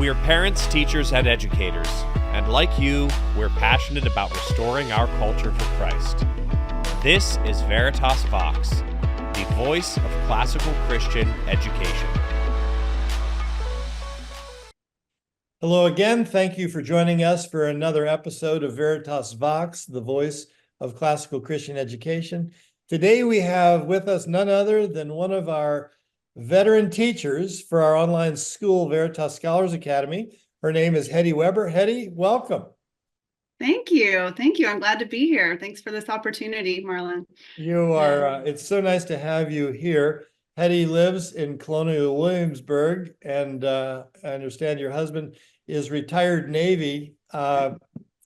We're parents, teachers, and educators, and like you, we're passionate about restoring our culture for Christ. This is Veritas Vox, the voice of classical Christian education. Hello again. Thank you for joining us for another episode of Veritas Vox, the voice of classical Christian education. Today we have with us none other than one of our veteran teachers for our online school, Veritas Scholars Academy. Her name is Hettie Weber. Hettie, welcome. Thank you. Thank you. I'm glad to be here. Thanks for this opportunity, Marlon. You are, it's so nice to have you here. Hettie lives in Colonial Williamsburg, and I understand your husband is retired Navy. Tell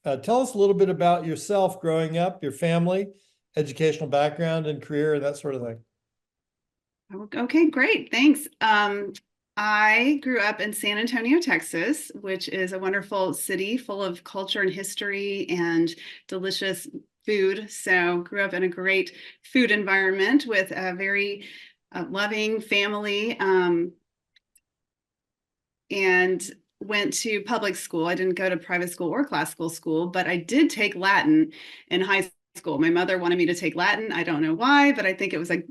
us a little bit about yourself growing up, your family, educational background and career, and that sort of thing. Okay, great. Thanks. I grew up in San Antonio, Texas, which is a wonderful city full of culture and history and delicious food. So grew up in a great food environment with a very loving family, and went to public school. I didn't go to private school or classical school, but I did take Latin in high school. My mother wanted me to take Latin. I don't know why, but I think it was a,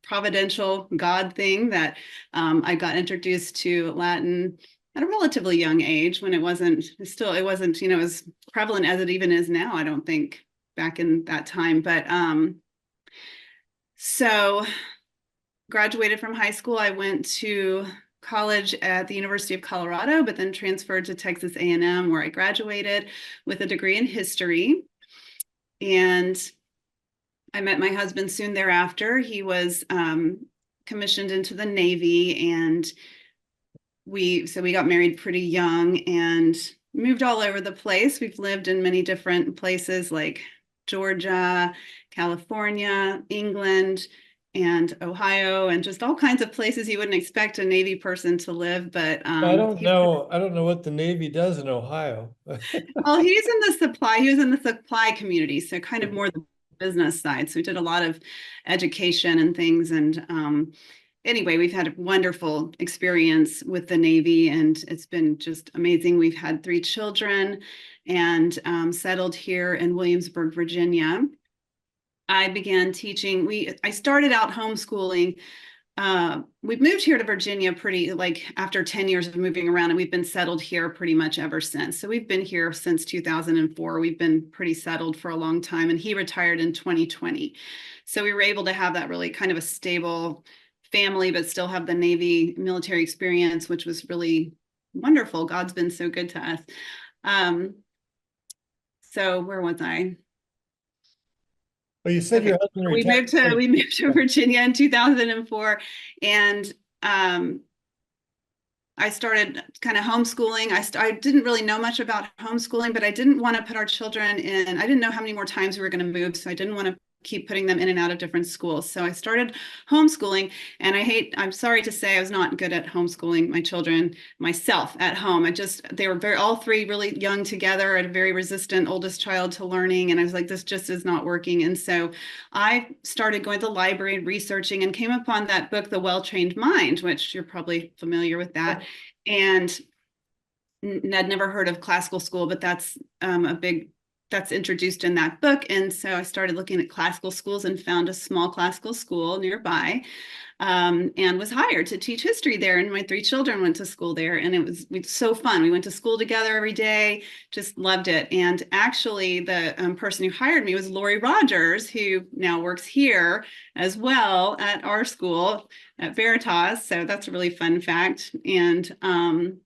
providential God thing that I got introduced to Latin at a relatively young age when it wasn't as prevalent as it even is now, I don't think, back in that time. But so graduated from high school. I went to college at the University of Colorado, but then transferred to Texas A&M, where I graduated with a degree in history. And I met my husband soon thereafter. He was commissioned into the Navy, and we got married pretty young and moved all over the place. We've lived in many different places like Georgia, California, England, and Ohio, and just all kinds of places you wouldn't expect a Navy person to live. But I don't know what the Navy does in Ohio. Well, he was in the supply community, so kind of more the business side. So we did a lot of education and things. And anyway, we've had a wonderful experience with the Navy, and it's been just amazing. We've had 3 children and settled here in Williamsburg, Virginia. I began teaching. I started out homeschooling. We moved here to Virginia after 10 years of moving around, and we've been settled here pretty much ever since. So we've been here since 2004. We've been pretty settled for a long time, and he retired in 2020. So we were able to have that really kind of a stable family, but still have the Navy military experience, which was really wonderful. God's been so good to us. So where was I? Well, you said your husband retired. We moved to Virginia in 2004, and I started kind of homeschooling. I didn't really know much about homeschooling, but I didn't want to put our children in. I didn't know how many more times we were going to move, so I didn't want to keep putting them in and out of different schools. So I started homeschooling, and I'm sorry to say I was not good at homeschooling my children myself at home. They were all 3 really young together, and a very resistant oldest child to learning. And I was like, this just is not working. And so I started going to the library and researching, and came upon that book, The Well-Trained Mind, which you're probably familiar with that. And I'd never heard of classical school, but that's introduced in that book. And so I started looking at classical schools and found a small classical school nearby, and was hired to teach history there. And my 3 children went to school there, and it was so fun. We went to school together every day, just loved it. And actually the person who hired me was Lori Rogers, who now works here as well at our school at Veritas. So that's a really fun fact. And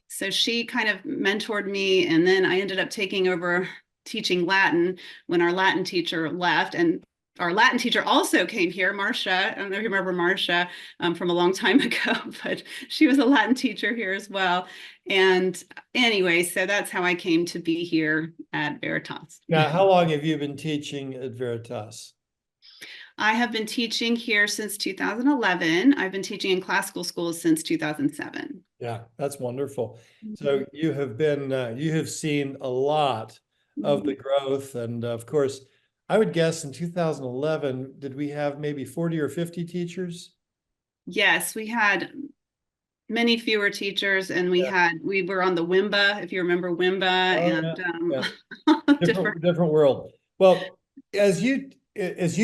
so she kind of mentored me, and then I ended up taking over teaching Latin when our Latin teacher left. And our Latin teacher also came here, Marcia. I don't know if you remember Marcia from a long time ago, but she was a Latin teacher here as well. And anyway, so that's how I came to be here at Veritas. Now, how long have you been teaching at Veritas? I have been teaching here since 2011. I've been teaching in classical schools since 2007. Yeah, that's wonderful. So you have seen a lot of the growth. And of course, I would guess in 2011, did we have maybe 40 or 50 teachers? Yes, we had many fewer teachers, and we were on the WIMBA, if you remember WIMBA, Oh, and different world. Well, as you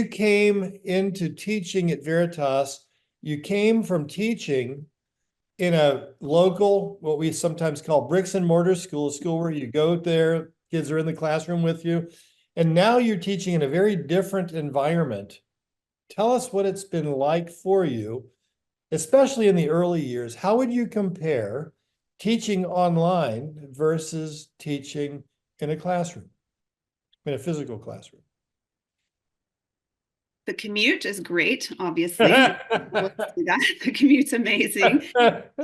came into teaching at Veritas, you came from teaching in a local, what we sometimes call bricks and mortar school, a school where you go there, kids are in the classroom with you, and now you're teaching in a very different environment. Tell us what it's been like for you, especially in the early years. How would you compare teaching online versus teaching in a classroom, in a physical classroom? The commute is great, obviously. The commute's amazing.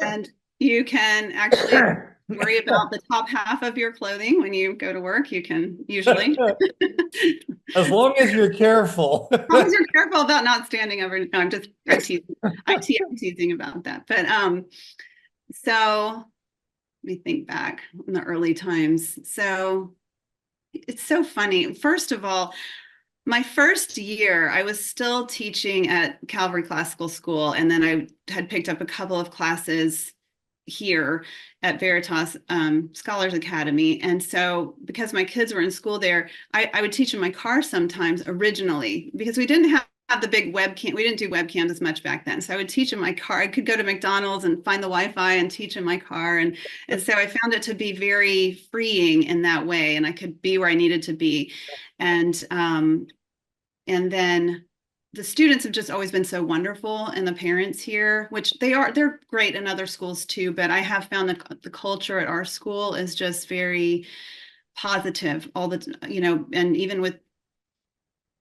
And you can actually worry about the top half of your clothing when you go to work. You can usually. As long as you're careful. As long as you're careful about not standing over. No, I'm teasing about that. But so let me think back in the early times. So it's so funny. First of all, my first year, I was still teaching at Calvary Classical School, and then I had picked up a couple of classes here at Veritas Scholars Academy. And so because my kids were in school there, I would teach in my car sometimes originally, because we didn't have the big webcam. We didn't do webcams as much back then. So I would teach in my car. I could go to McDonald's and find the Wi-Fi and teach in my car. And so I found it to be very freeing in that way. And I could be where I needed to be. And then the students have just always been so wonderful, and the parents here, which they're great in other schools too, but I have found that the culture at our school is just very positive all the, and even with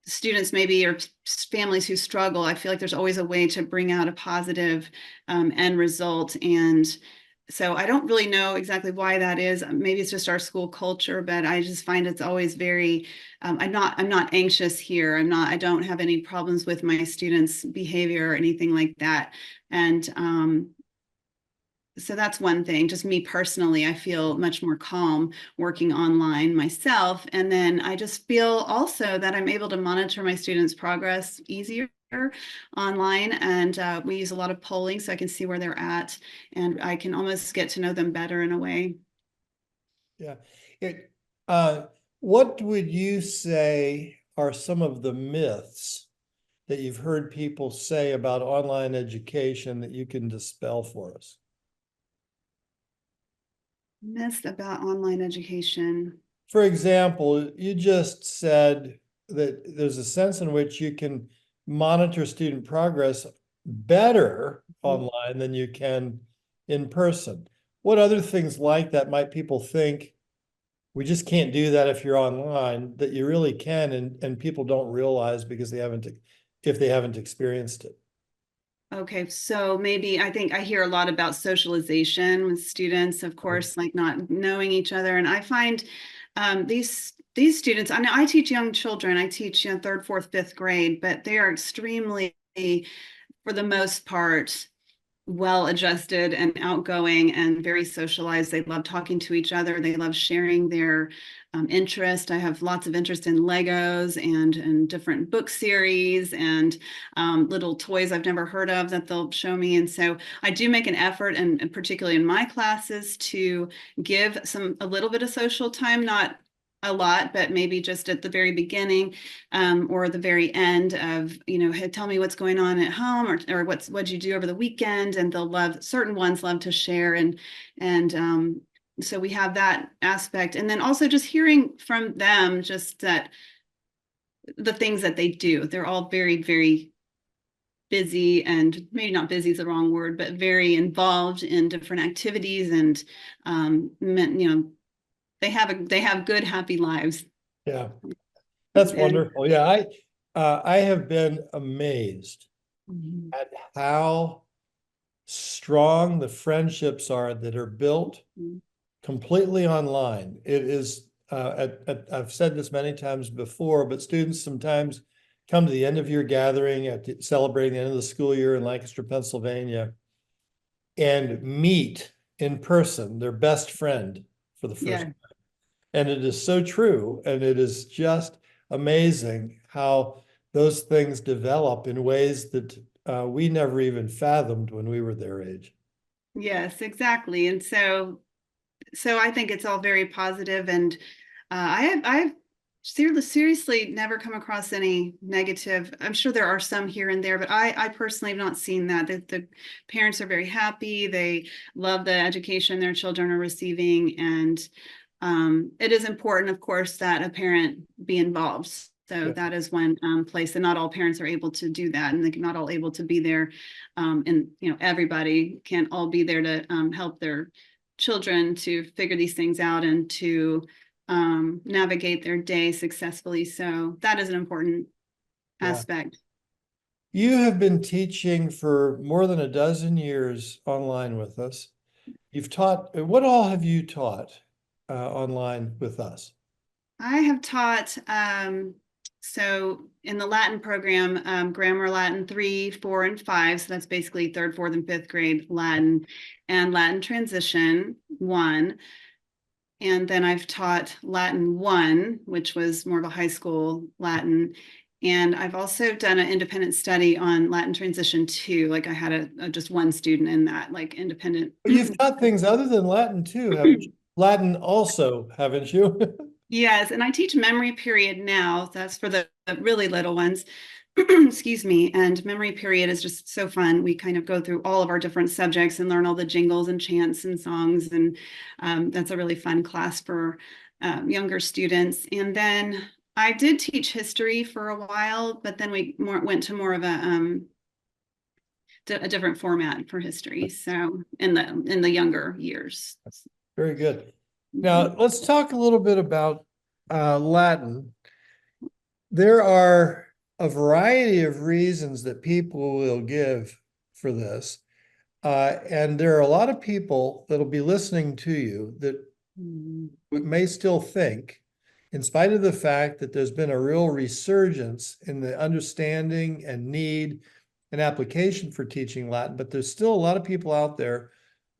students maybe or families who struggle, I feel like there's always a way to bring out a positive end result. And so I don't really know exactly why that is. Maybe it's just our school culture, but I just find it's always very, I'm not anxious here. I don't have any problems with my students' behavior or anything like that. And so that's one thing. Just me personally, I feel much more calm working online myself. And then I just feel also that I'm able to monitor my students' progress easier online, and we use a lot of polling so I can see where they're at, and I can almost get to know them better in a way. Yeah. What would you say are some of the myths that you've heard people say about online education that you can dispel for us? Myths about online education. For example, you just said that there's a sense in which you can monitor student progress better online than you can in person. What other things like that might people think we just can't do that if you're online, that you really can, and people don't realize because if they haven't experienced it? Okay, so maybe I think I hear a lot about socialization with students, of course, like not knowing each other. And I find these students, I know I teach young children, I teach third, fourth, fifth grade, but they are extremely, for the most part, well-adjusted and outgoing and very socialized. They love talking to each other. They love sharing their interest. I have lots of interest in Legos and different book series and little toys I've never heard of that they'll show me. And so I do make an effort, and particularly in my classes, to give a little bit of social time, not a lot, but maybe just at the very beginning or the very end of, hey, tell me what's going on at home, or what'd you do over the weekend? And certain ones love to share. And so we have that aspect. And then also just hearing from them, just that the things that they do, they're all very, very busy, and maybe not busy is the wrong word, but very involved in different activities, and they have good, happy lives. Yeah, that's wonderful. Yeah, I have been amazed at how strong the friendships are that are built completely online. It is, I've said this many times before, but students sometimes come to the end of year gathering celebrating the end of the school year in Lancaster, Pennsylvania, and meet in person their best friend for the first time. And it is so true. And it is just amazing how those things develop in ways that we never even fathomed when we were their age. Yes, exactly. And so I think it's all very positive, and I've seriously never come across any negative. I'm sure there are some here and there, but I personally have not seen that. The parents are very happy. They love the education their children are receiving, and it is important, of course, that a parent be involved. So Yeah. that is one place, and not all parents are able to do that, and they're not all able to be there. And everybody can't all be there to help their children to figure these things out and to navigate their day successfully. So that is an important Yeah. aspect. You have been teaching for more than a dozen years online with us. You've taught, what all have you taught online with us? I have taught, so in the Latin program, Grammar Latin 3, 4, and 5. So that's basically third, fourth, and fifth grade Latin, and Latin Transition 1. And then I've taught Latin 1, which was more of a high school Latin. And I've also done an independent study on Latin Transition 2. Like I had just one student in that, like independent. But you've taught things other than Latin too, haven't you? Latin also, haven't you? Yes, and I teach memory period now. That's for the really little ones. Excuse me. And memory period is just so fun. We kind of go through all of our different subjects and learn all the jingles and chants and songs. And that's a really fun class for younger students. And then I did teach history for a while, but then we went to more of a different format for history. So in the younger years. Very good. Now, let's talk a little bit about Latin. There are a variety of reasons that people will give for this. And there are a lot of people that'll be listening to you that may still think, in spite of the fact that there's been a real resurgence in the understanding and need and application for teaching Latin, but there's still a lot of people out there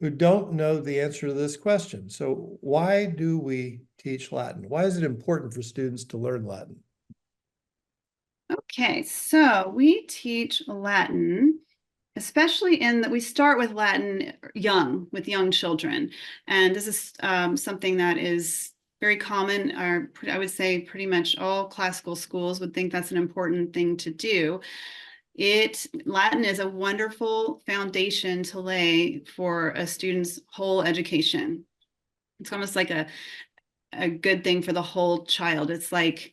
who don't know the answer to this question. So why do we teach Latin? Why is it important for students to learn Latin? Okay, so we teach Latin, especially in that we start with Latin with young children. And this is something that is very common, or I would say pretty much all classical schools would think that's an important thing to do. Latin is a wonderful foundation to lay for a student's whole education. It's almost like a good thing for the whole child. It's like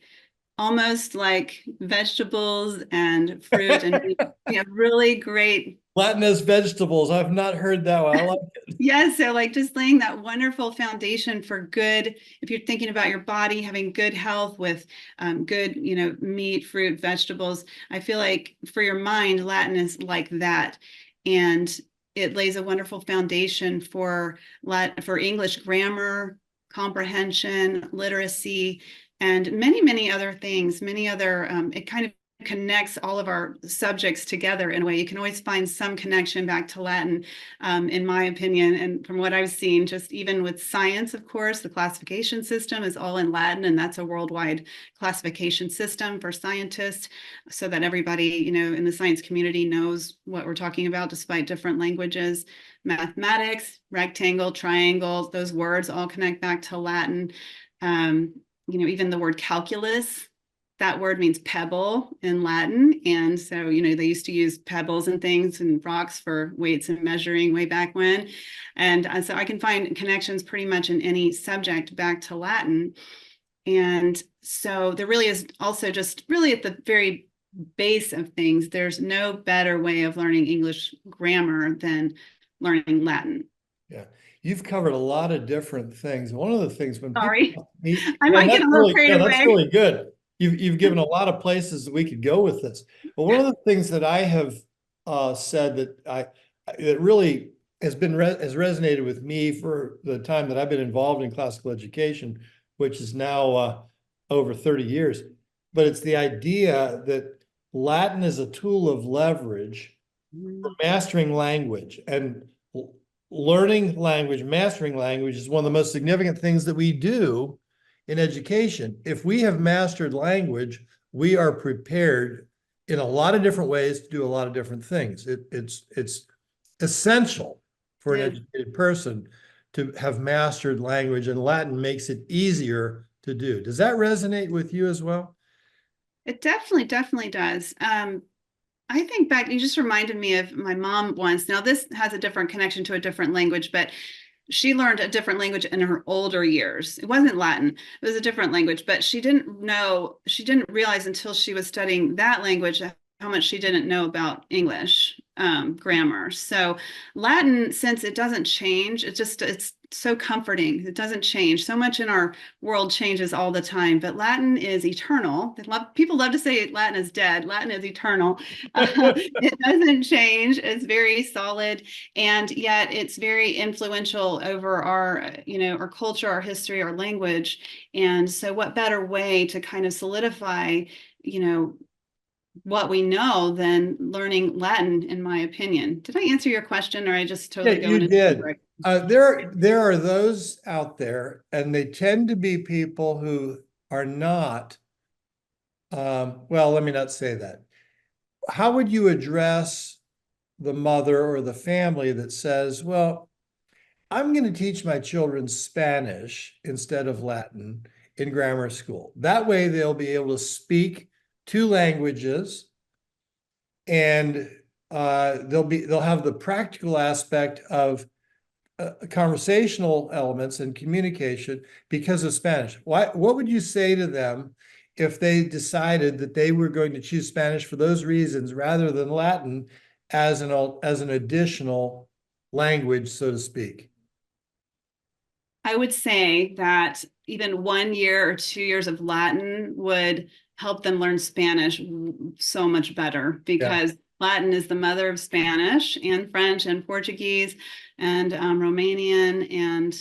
almost like vegetables and fruit and really great. Latin as vegetables. I've not heard that one. I like it. Yeah, so like just laying that wonderful foundation for good, if you're thinking about your body having good health with good, meat, fruit, vegetables, I feel like for your mind, Latin is like that. And it lays a wonderful foundation for English grammar, comprehension, literacy, and many, many other things, it kind of connects all of our subjects together in a way. You can always find some connection back to Latin, in my opinion. And from what I've seen, just even with science, of course, the classification system is all in Latin, and that's a worldwide classification system for scientists so that everybody, in the science community knows what we're talking about despite different languages. Mathematics, rectangle, triangle, those words all connect back to Latin. Even the word calculus, that word means pebble in Latin. And so, they used to use pebbles and things and rocks for weights and measuring way back when. And so I can find connections pretty much in any subject back to Latin. And so there really is also just really at the very base of things, there's no better way of learning English grammar than learning Latin. Yeah. You've covered a lot of different things. One of the things when people I might get a little carried away. That's really good. You've given a lot of places that we could go with this. But one of the things that I have said that really has resonated with me for the time that I've been involved in classical education, which is now over 30 years. But it's the idea that Latin is a tool of leverage for mastering language, and learning language, mastering language is one of the most significant things that we do in education. If we have mastered language, we are prepared in a lot of different ways to do a lot of different things. It's essential for an Yeah. educated person to have mastered language, and Latin makes it easier to do. Does that resonate with you as well? It definitely does. I think back, you just reminded me of my mom once. Now, this has a different connection to a different language, but she learned a different language in her older years. It wasn't Latin, it was a different language, but she didn't realize until she was studying that language how much she didn't know about English grammar. So Latin, since it doesn't change, it's so comforting. It doesn't change. So much in our world changes all the time, but Latin is eternal. People love to say Latin is dead. Latin is eternal. It doesn't change. It's very solid, and yet it's very influential over our, our culture, our history, our language. And so what better way to kind of solidify, what we know than learning Latin, in my opinion. Did I answer your question, or I just totally go you into did. it? There are those out there, and they tend to be people who are not, well, let me not say that. How would you address the mother or the family that says, well, I'm going to teach my children Spanish instead of Latin in grammar school. That way they'll be able to speak two languages, and they'll have the practical aspect of conversational elements and communication because of Spanish. What would you say to them if they decided that they were going to choose Spanish for those reasons rather than Latin as an additional language, so to speak? I would say that even 1 year or 2 years of Latin would help them learn Spanish so much better, because Latin is the mother of Spanish and French and Portuguese and Romanian, and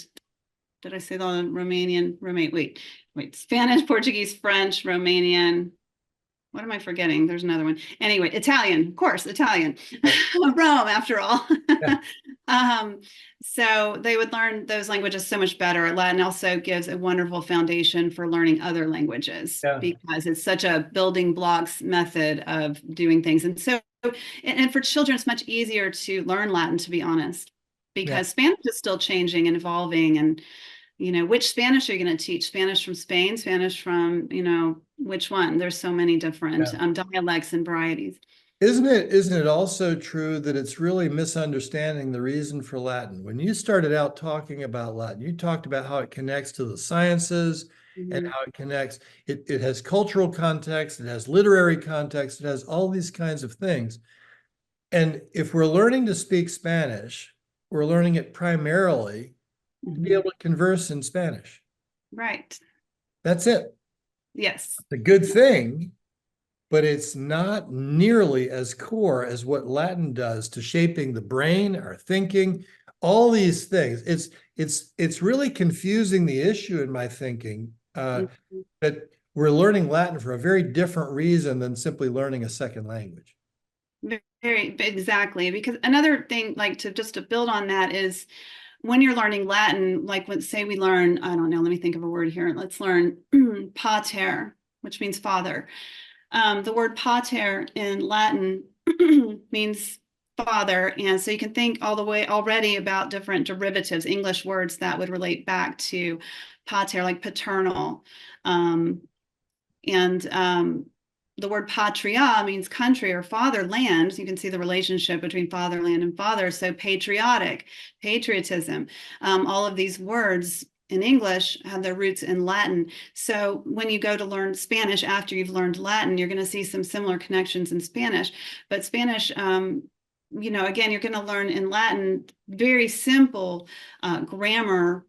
did I say the Romanian? Wait, Spanish, Portuguese, French, Romanian. What am I forgetting? There's another one. Anyway, Italian, of course, Italian. Rome, after all. So they would learn those languages so much better. Latin also gives a wonderful foundation for learning other languages, because it's such a building blocks method of doing things. And so, and for children, it's much easier to learn Latin, to be honest, because Spanish is still changing and evolving. And which Spanish are you going to teach? Spanish from Spain, Spanish from, which one? There's so many different dialects and varieties. Isn't it also true that it's really misunderstanding the reason for Latin? When you started out talking about Latin, you talked about how it connects to the sciences and how it connects. It has cultural context, it has literary context, it has all these kinds of things. And if we're learning to speak Spanish, we're learning it primarily to be able to converse in Spanish. Right. That's it. Yes. It's a good thing, but it's not nearly as core as what Latin does to shaping the brain, our thinking, all these things. It's really confusing the issue in my thinking, that we're learning Latin for a very different reason than simply learning a second language. Very, exactly. Because another thing, like to build on that, is when you're learning Latin, like say we learn, I don't know, let me think of a word here. Let's learn pater, which means father. The word pater in Latin means father. And so you can think all the way already about different derivatives, English words that would relate back to pater, like paternal. The word patria means country or fatherland. So you can see the relationship between fatherland and father. So patriotic, patriotism, all of these words in English have their roots in Latin. So when you go to learn Spanish after you've learned Latin, you're going to see some similar connections in Spanish. But Spanish, again, you're going to learn in Latin very simple grammar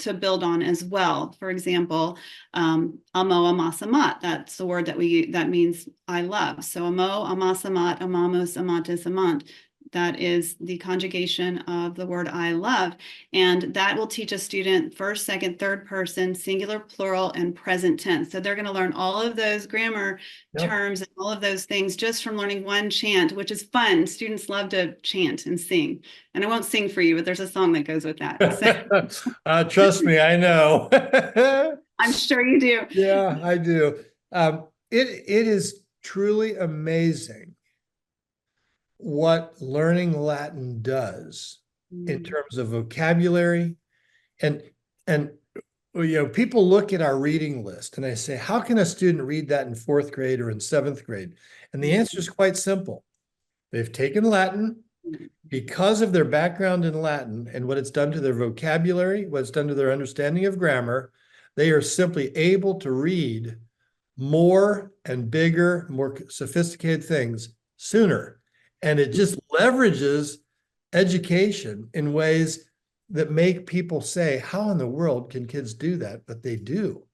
to build on as well. For example, amo, amas, amat. That's the word that means I love. So amo, amas, amat, amamos, amatis, amant. That is the conjugation of the word I love. And that will teach a student first, second, third person, singular, plural, and present tense. So they're going to learn all of those grammar terms and all of those things just from learning one chant, which is fun. Students love to chant and sing. And I won't sing for you, but there's a song that goes with that. So. Trust me, I know. I'm sure you do. Yeah, I do. It is truly amazing what learning Latin does in terms of vocabulary. And people look at our reading list and they say, how can a student read that in fourth grade or in seventh grade? And the answer is quite simple. They've taken Latin. Because of their background in Latin and what it's done to their vocabulary, what it's done to their understanding of grammar, they are simply able to read more and bigger, more sophisticated things sooner. And it just leverages education in ways that make people say, how in the world can kids do that? But they do.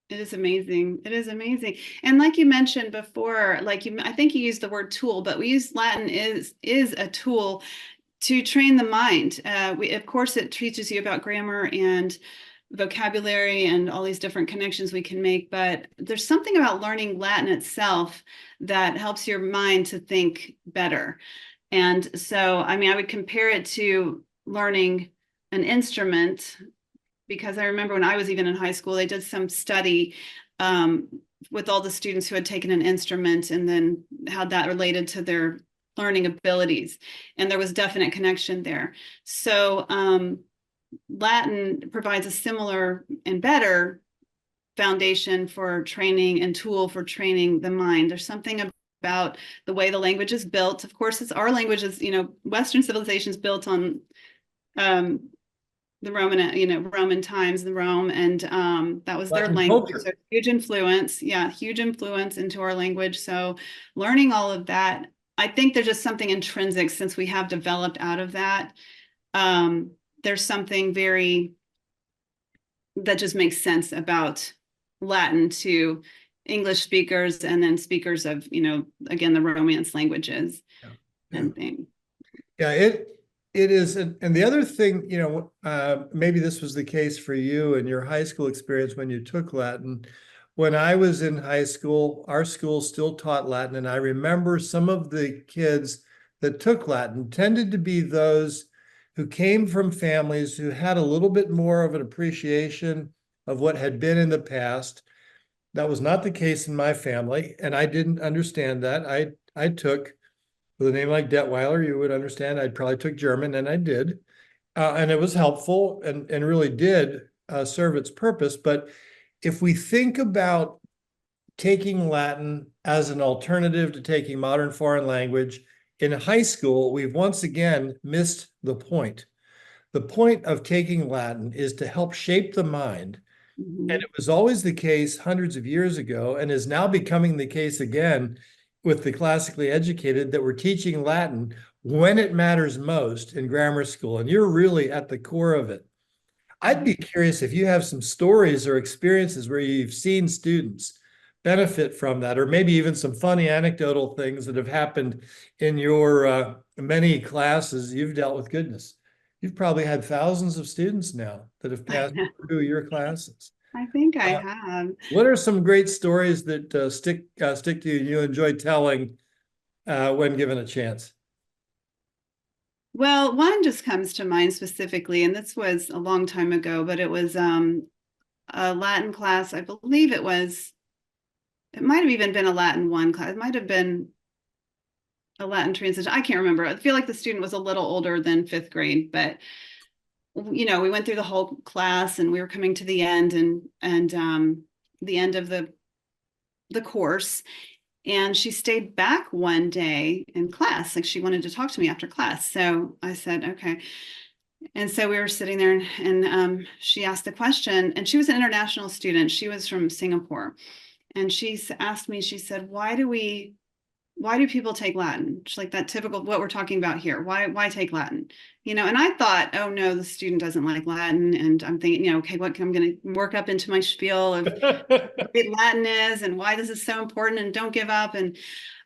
It is amazing. It is amazing. And like you mentioned before, I think you used the word tool, but we use Latin is a tool to train the mind. Of course, it teaches you about grammar and vocabulary and all these different connections we can make, but there's something about learning Latin itself that helps your mind to think better. And so, I mean, I would compare it to learning an instrument, because I remember when I was even in high school, they did some study with all the students who had taken an instrument and then how that related to their learning abilities. And there was definite connection there. So Latin provides a similar and better foundation for training and tool for training the mind. There's something about the way the language is built. Of course, it's our language is, Western civilization is built on the Roman times, the Rome, and that was their language. So huge influence, huge influence into our language. So learning all of that, I think there's just something intrinsic since we have developed out of that. There's something that just makes sense about Latin to English speakers and then speakers of, again, the Romance languages and things. Yeah, it is. And the other thing, maybe this was the case for you in your high school experience when you took Latin. When I was in high school, our school still taught Latin. And I remember some of the kids that took Latin tended to be those who came from families who had a little bit more of an appreciation of what had been in the past. That was not the case in my family, and I didn't understand that. I took, with a name like Detweiler, you would understand, I probably took German, and I did. And it was helpful and really did serve its purpose. But if we think about taking Latin as an alternative to taking modern foreign language, in high school, we've once again missed the point. The point of taking Latin is to help shape the mind. Mm-hmm. And it was always the case hundreds of years ago and is now becoming the case again with the classically educated that we're teaching Latin when it matters most in grammar school. And you're really at the core of it. I'd be curious if you have some stories or experiences where you've seen students benefit from that, or maybe even some funny anecdotal things that have happened in your many classes you've dealt with. Goodness, you've probably had thousands of students now that have passed through your classes. I think I have. What are some great stories that stick to you and you enjoy telling when given a chance? Well, one just comes to mind specifically, and this was a long time ago, but it was a Latin class. I believe it might have even been a Latin 1 class. It might have been a Latin transition. I can't remember. I feel like the student was a little older than 5th grade, but we went through the whole class and we were coming to the end and the end of the course. And she stayed back one day in class, like she wanted to talk to me after class. So I said, okay. And so we were sitting there and she asked the question, and she was an international student. She was from Singapore. And she asked me, she said, why do people take Latin? She's like, that typical, what we're talking about here. Why take Latin? And I thought, oh no, the student doesn't like Latin. And I'm thinking, okay, I'm going to work up into my spiel of what Latin is and why this is so important and don't give up. And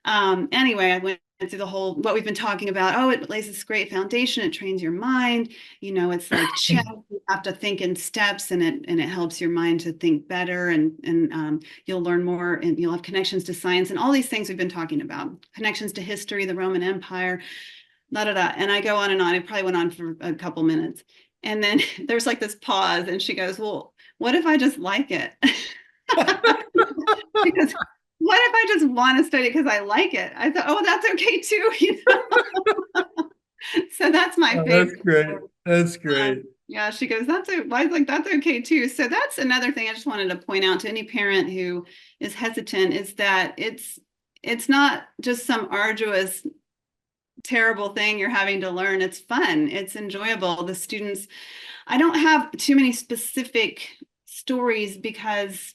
anyway, I went through the whole, what we've been talking about. Oh, it lays this great foundation. It trains your mind. It's like chess. You have to think in steps, and it helps your mind to think better, and you'll learn more, and you'll have connections to science and all these things we've been talking about, connections to history, the Roman Empire, and I go on and on. It probably went on for a couple minutes, and then there's like this pause, and she goes, well, what if I just like it? Because what if I just want to study it because I like it? I thought, oh, that's okay too. So that's my Oh, that's favorite. great. That's great. Yeah, she goes, I was like, that's okay too. So that's another thing I just wanted to point out to any parent who is hesitant is that it's not just some arduous, terrible thing you're having to learn. It's fun. It's enjoyable. The students, I don't have too many specific stories because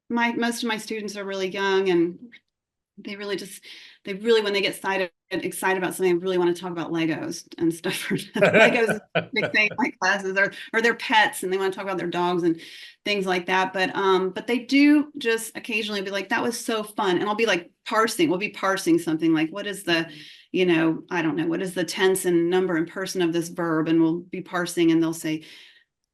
most of my students are really young and they really when they get excited about something, they really want to talk about Legos and stuff. Legos is a big thing in my classes, or their pets, and they want to talk about their dogs and things like that. But they do just occasionally be like, that was so fun. And I'll be like we'll be parsing something like, what is the, I don't know, what is the tense and number and person of this verb? And we'll be parsing and they'll say,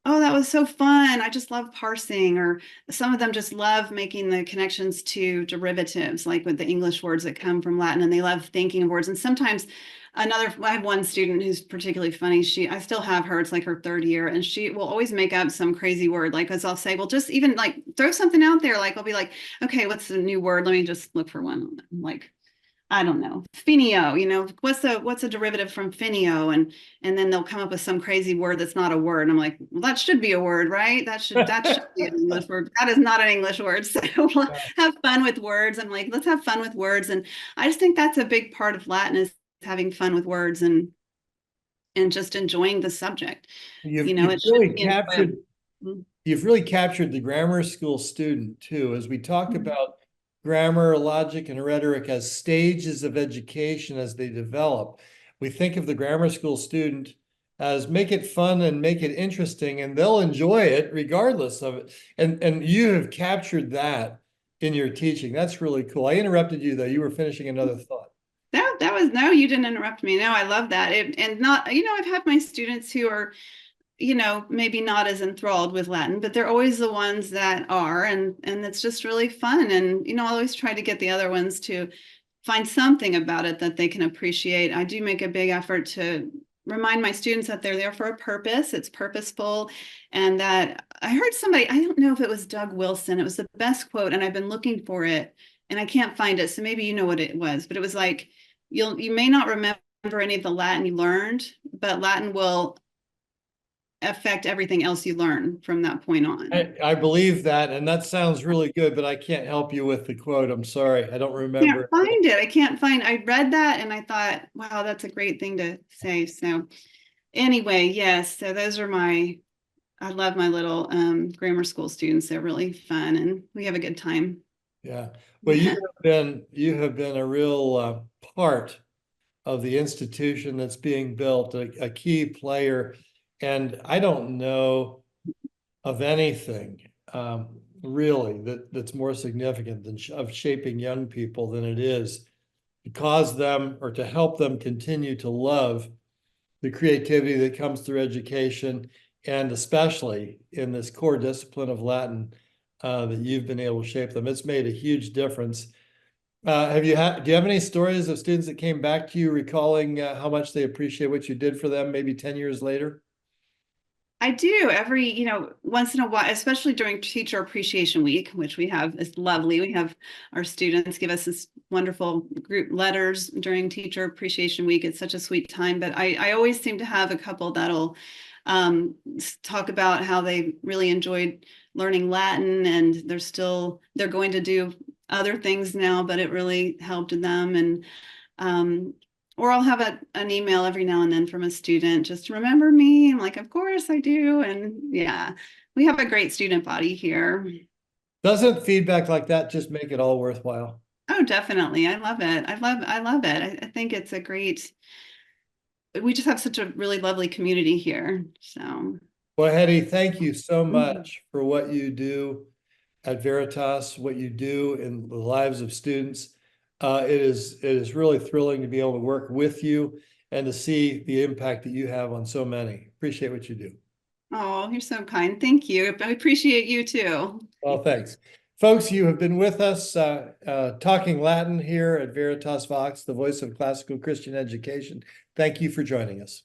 oh, that was so fun. I just love parsing. Or some of them just love making the connections to derivatives, like with the English words that come from Latin, and they love thinking of words. And sometimes I have one student who's particularly funny. I still have her, it's like her third year, and she will always make up some crazy word. Like, as I'll say, well, just even like throw something out there. Like, I'll be like, okay, what's the new word? Let me just look for one. Like, I don't know, finio, what's a derivative from finio? And then they'll come up with some crazy word that's not a word. And I'm like, well, that should be a word, right? That should be an English word. That is not an English word. So we'll have fun with words. I'm like, let's have fun with words. And I just think that's a big part of Latin is having fun with words and just enjoying the subject. You've It should really be captured, enjoyable. you've really captured the grammar school student too, as we talk about grammar, logic, and rhetoric as stages of education as they develop. We think of the grammar school student as make it fun and make it interesting, and they'll enjoy it regardless of it. And you have captured that in your teaching. That's really cool. I interrupted you though. You were finishing another thought. That was no, you didn't interrupt me. No, I love that. And not, I've had my students who are maybe not as enthralled with Latin, but they're always the ones that are, and it's just really fun. And, I'll always try to get the other ones to find something about it that they can appreciate. I do make a big effort to remind my students that they're there for a purpose. It's purposeful. And that I heard somebody, I don't know if it was Doug Wilson, it was the best quote, and I've been looking for it and I can't find it. So maybe you know what it was, but it was like, you may not remember any of the Latin you learned, but Latin will affect everything else you learn from that point on. I believe that, and that sounds really good, but I can't help you with the quote. I'm sorry. I don't remember. I can't find, I read that and I thought, wow, that's a great thing to say. So anyway, yes. So those are I love my little grammar school students. They're really fun and we have a good time. Yeah. Well, you have been a real part of the institution that's being built, a key player. And I don't know of anything really that's more significant than of shaping young people than it is to cause them or to help them continue to love the creativity that comes through education, and especially in this core discipline of Latin that you've been able to shape them. It's made a huge difference. Do you have any stories of students that came back to you recalling how much they appreciate what you did for them maybe 10 years later? I do once in a while, especially during Teacher Appreciation Week, which we have is lovely. We have our students give us this wonderful group letters during Teacher Appreciation Week. It's such a sweet time, but I always seem to have a couple that'll talk about how they really enjoyed learning Latin and they're going to do other things now, but it really helped them. And or I'll have an email every now and then from a student, just remember me. I'm like, of course I do. And yeah, we have a great student body here. Doesn't feedback like that just make it all worthwhile? Oh, definitely. I love it. I love it. I think it's we just have such a really lovely community here. So. Well, Hettie, thank you so much for what you do at Veritas, what you do in the lives of students. It is really thrilling to be able to work with you and to see the impact that you have on so many. Appreciate what you do. Oh, you're so kind. Thank you. I appreciate you too. Well, thanks. Folks, you have been with us talking Latin here at Veritas Vox, the voice of classical Christian education. Thank you for joining us.